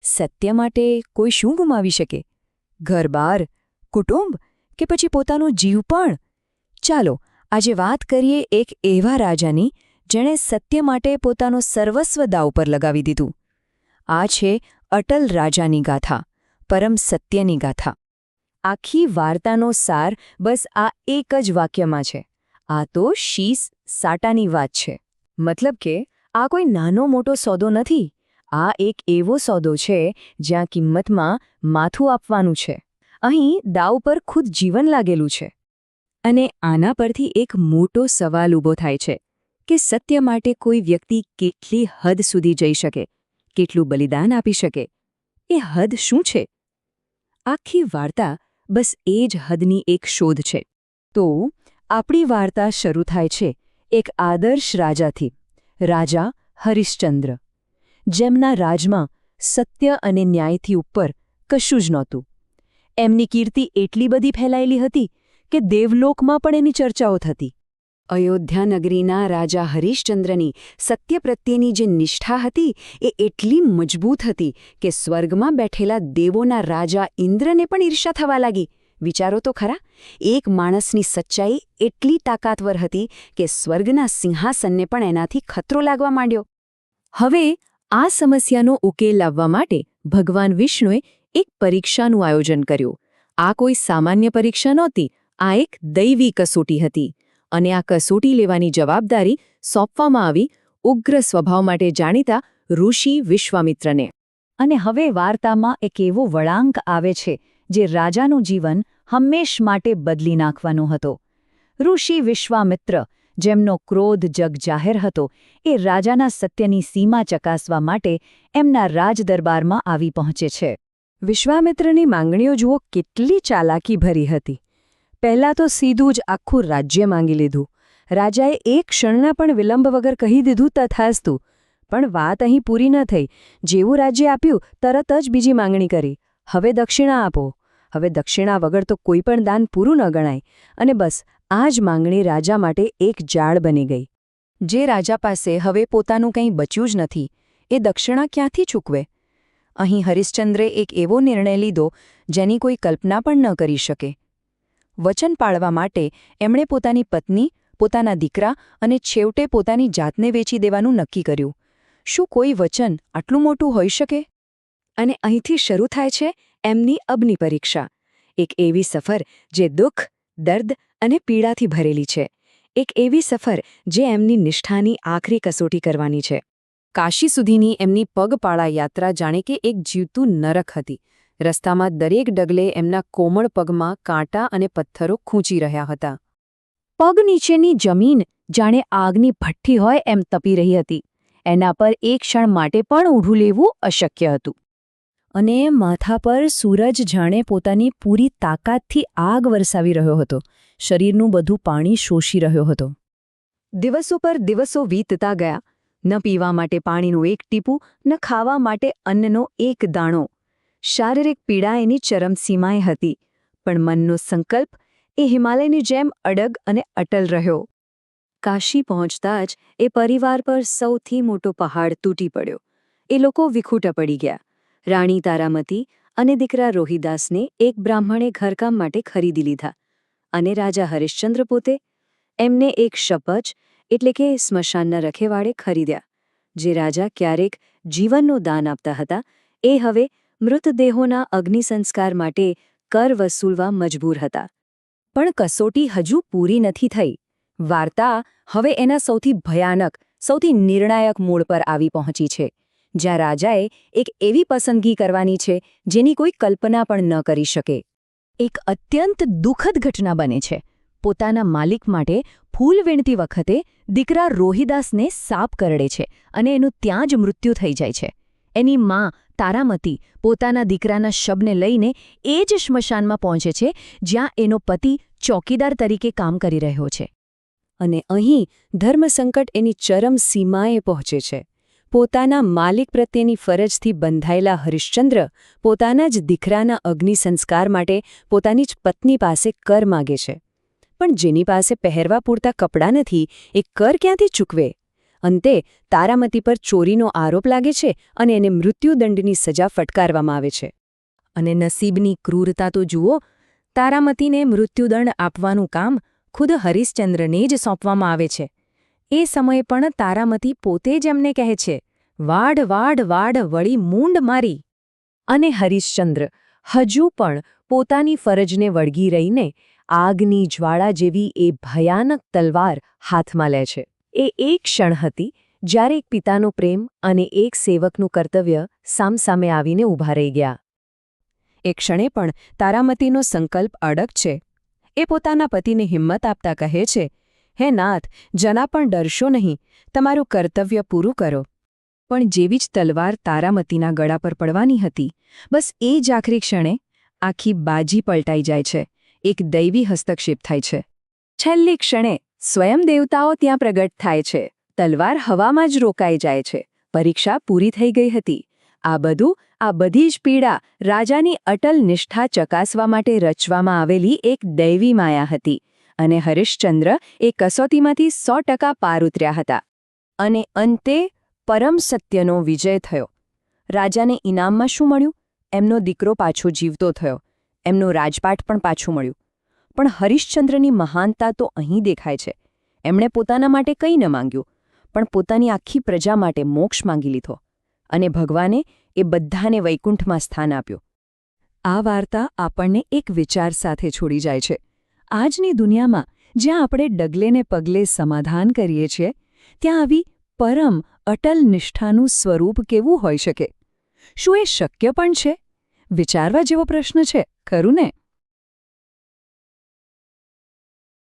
સત્ય માટે કોઈ શું ગુમાવી શકે? ઘર-બાર, કુટુંબ કે પછી પોતાનો જીવ પણ? ચાલો આજે વાત કરીએ એક એવા રાજાની જેણે સત્ય માટે પોતાનો સર્વસ્વ દાવ પર લગાવી દીધું. આ છે અટલ રાજાની ગાથા, પરમ સત્યની ગાથા. આખી વાર્તાનો સાર બસ આ એક જ વાક્યમાં છે: આ તો શીશ સાટાની વાત છે. મતલબ કે આ કોઈ નાનો મોટો સોદો નથી. આ એક એવો સોદો છે જ્યાં કિંમતમાં માથું આપવાનું છે. અહીં દાવ પર ખુદ જીવન લાગેલું છે. અને આના પરથી એક મોટો સવાલ ઊભો થાય છે કે સત્ય માટે કોઈ વ્યક્તિ કેટલી હદ સુધી જઈ શકે, કેટલું બલિદાન આપી શકે? એ હદ શું છે? આખી વાર્તા બસ એ જ હદની એક શોધ છે. તો આપણી વાર્તા શરૂ થાય છે એક આદર્શ રાજાથી, રાજા હરિશ્ચંદ્ર, જેમના રાજમાં સત્ય અને ન્યાયથી ઉપર કશું જ નહોતું. એમની કીર્તિ એટલી બધી ફેલાયેલી હતી કે દેવલોકમાં પણ એની ચર્ચાઓ થતી. અયોધ્યા નગરીના રાજા હરિશ્ચંદ્રની સત્ય પ્રત્યેની જે નિષ્ઠા હતી એ એટલી મજબૂત હતી કે સ્વર્ગમાં બેઠેલા દેવોના રાજા ઇન્દ્રને પણ ઈર્ષ્યા થવા લાગી. વિચારો તો ખરા, એક માણસની સચ્ચાઈ એટલી તાકાતવર હતી કે સ્વર્ગના સિંહાસનને પણ એનાથી ખતરો લાગવા માંડ્યો. હવે આ સમસ્યાનો ઉકેલ લાવવા માટે ભગવાન વિષ્ણુએ એક પરીક્ષાનું આયોજન કર્યું. આ કોઈ સામાન્ય પરીક્ષા નહોતી, આ એક દૈવી કસોટી હતી. અને આ કસોટી લેવાની જવાબદારી સોંપવામાં આવી ઉગ્ર સ્વભાવ માટે જાણીતા ઋષિ વિશ્વામિત્રને. અને હવે વાર્તામાં એક એવો વળાંક આવે છે જે રાજાનું જીવન હંમેશ માટે બદલી નાખવાનો હતો. ઋષિ વિશ્વામિત્ર, જેમનો ક્રોધ જગજાહેર હતો, એ રાજાના સત્યની સીમા ચકાસવા માટે એમના રાજદરબારમાં આવી પહોંચે છે. વિશ્વામિત્રની માંગણીઓ જુઓ કેટલી ચાલાકી ભરી હતી. પહેલાં તો સીધું જ આખું રાજ્ય માંગી લીધું. રાજાએ એક ક્ષણના પણ વિલંબ વગર કહી દીધું તથાસ્તુ. પણ વાત અહીં પૂરી ન થઈ. જેવું રાજ્ય આપ્યું તરત જ બીજી માંગણી કરી: હવે દક્ષિણા આપો. હવે દક્ષિણા વગર તો કોઈ પણ દાન પૂરું ન ગણાય. અને બસ આ જ માંગણી રાજા માટે એક જાળ બની ગઈ. જે રાજા પાસે હવે પોતાનું કંઈ બચ્યું જ નથી, એ દક્ષિણા ક્યાંથી ચૂકવે? અહીં હરિશ્ચંદ્રે એક એવો નિર્ણય લીધો જેની કોઈ કલ્પના પણ ન કરી શકે. વચન પાળવા માટે એમણે પોતાની પત્ની, પોતાના દીકરા અને છેવટે પોતાની જાતને વેચી દેવાનું નક્કી કર્યું. શું કોઈ વચન આટલું મોટું હોઈ શકે? અને અહીંથી શરૂ થાય છે એમની અબની પરીક્ષા. એક એવી સફર જે દુઃખ, દર્દ અને પીડાથી ભરેલી છે. એક એવી સફર જે એમની નિષ્ઠાની આખરી કસોટી કરવાની છે. કાશી સુધીની એમની પગપાળા યાત્રા જાણે કે એક જીવતું નરક હતી. રસ્તામાં દરેક ડગલે એમના કોમળ પગમાં કાંટા અને પથ્થરો ખૂંચી રહ્યા હતા. પગ નીચેની જમીન જાણે આગની ભઠ્ઠી હોય એમ તપી રહી હતી. એના પર એક ક્ષણ માટે પણ ઊભું લેવું અશક્ય હતું. અને માથા પર સૂરજ જાણે પોતાની પૂરી તાકાતથી આગ વરસાવી રહ્યો હતો. શરીરનું બધું પાણી શોષી રહ્યો હતો. દિવસો પર દિવસો વીતતા ગયા. ન પીવા માટે પાણીનું એક ટીપું, ન ખાવા માટે અન્નનો એક દાણો. શારીરિક પીડા એની ચરમસીમાએ હતી, પણ મનનો સંકલ્પ એ હિમાલયની જેમ અડગ અને અટલ રહ્યો. કાશી પહોંચતા જ એ પરિવાર પર સૌથી મોટો પહાડ તૂટી પડ્યો. એ લોકો વિખૂટા પડી ગયા. રાણી તારામતી અને દીકરા રોહિદાસને એક બ્રાહ્મણે ઘરકામ માટે ખરીદી લીધા. અને રાજા હરિશ્ચંદ્ર પોતે, એમને એક શપચ એટલે કે સ્મશાનના રખેવાળે ખરીદ્યા. જે રાજા ક્યારેક જીવનનું દાન આપતા હતા, એ હવે મૃતદેહોના અગ્નિસંસ્કાર માટે કર વસૂલવા મજબૂર હતા. પણ કસોટી હજુ પૂરી નથી થઈ. વાર્તા હવે એના સૌથી ભયાનક, સૌથી નિર્ણાયક મોડ પર આવી પહોંચી છે, જ્યાં રાજાએ એક એવી પસંદગી કરવાની છે જેની કોઈ કલ્પના પણ ન કરી શકે. એક અત્યંત દુઃખદ ઘટના બને છે. પોતાના માલિક માટે ફૂલ વીણતી વખતે દીકરા રોહિદાસને સાપ કરડે છે અને એનું ત્યાં જ મૃત્યુ થઈ જાય છે. એની માં તારામતી પોતાના દીકરાના શબને લઈને એ જ સ્મશાનમાં પહોંચે છે જ્યાં એનો પતિ ચોકીદાર તરીકે કામ કરી રહ્યો છે. અને અહીં ધર્મસંકટ એની ચરમ સીમાએ પહોંચે છે. પોતાના માલિક પ્રત્યેની ફરજથી બંધાયેલા હરિશ્ચંદ્ર પોતાના જ દીકરાના અગ્નિસંસ્કાર માટે પોતાની જ પત્ની પાસે કર માગે છે. પણ જેની પાસે પહેરવા પૂરતા કપડાં નથી, એ કર ક્યાંથી ચૂકવે? અંતે તારામતી પર ચોરીનો આરોપ લાગે છે અને એને મૃત્યુદંડની સજા ફટકારવામાં આવે છે. અને નસીબની ક્રૂરતા તો જુઓ, તારામતીને મૃત્યુદંડ આપવાનું કામ ખુદ હરિશ્ચંદ્રને જ સોંપવામાં આવે છે. એ સમયે પણ તારામતી પોતે જ એમને કહે છે, વાડ વાડ વાડ વળી મૂંડ મારી. અને હરિશ્ચંદ્ર હજુ પણ પોતાની ફરજને વળગી રહીને આગની જ્વાળા જેવી એ ભયાનક તલવાર હાથમાં લે છે. એ એક ક્ષણ હતી જ્યારે એક પિતાનો પ્રેમ અને એક સેવકનું કર્તવ્ય સામસામે આવીને ઊભા રહી ગયા. એ ક્ષણે પણ તારામતીનો સંકલ્પ અડગ છે. એ પોતાના પતિને હિંમત આપતા કહે છે, હે નાથ, જરા પણ ડરશો નહીં, તમારું કર્તવ્ય પૂરું કરો. પણ જેવી જ તલવાર તારામતીના ગળા પર પડવાની હતી, બસ એ જ આખરી ક્ષણે આખી બાજી પલટાઈ જાય છે. એક દૈવી હસ્તક્ષેપ થાય છે. છેલ્લી ક્ષણે સ્વયં દેવતાઓ ત્યાં પ્રગટ થાય છે. તલવાર હવામાં જ રોકાઈ જાય છે. પરીક્ષા પૂરી થઈ ગઈ હતી. આ બધી જ પીડા રાજાની અટલ નિષ્ઠા ચકાસવા માટે રચવામાં આવેલી એક દૈવી માયા હતી. અને હરિશ્ચંદ્ર એ કસોટીમાંથી 100% પાર ઉતર્યા હતા. અને અંતે પરમ સત્યનો વિજય થયો. રાજાને ઇનામમાં શું મળ્યું? એમનો દીકરો પાછો જીવતો થયો. એમનો રાજપાટ પણ પાછું મળ્યું. પણ હરિશ્ચંદ્રની મહાનતા તો અહીં દેખાય છે. એમણે પોતાના માટે કંઈ ન માંગ્યું, પણ પોતાની આખી પ્રજા માટે મોક્ષ માંગી લીધો. અને ભગવાને એ બધાને વૈકુંઠમાં સ્થાન આપ્યું. આ વાર્તા આપણને એક વિચાર સાથે છોડી જાય છે. આજની દુનિયામાં જ્યાં આપણે ડગલે ને પગલે સમાધાન કરીએ છીએ, ત્યાં આવી પરમ અટલ નિષ્ઠાનું સ્વરૂપ કેવું હોઈ શકે? શું એ શક્ય પણ છે? વિચારવા જેવો પ્રશ્ન છે, ખરું ને?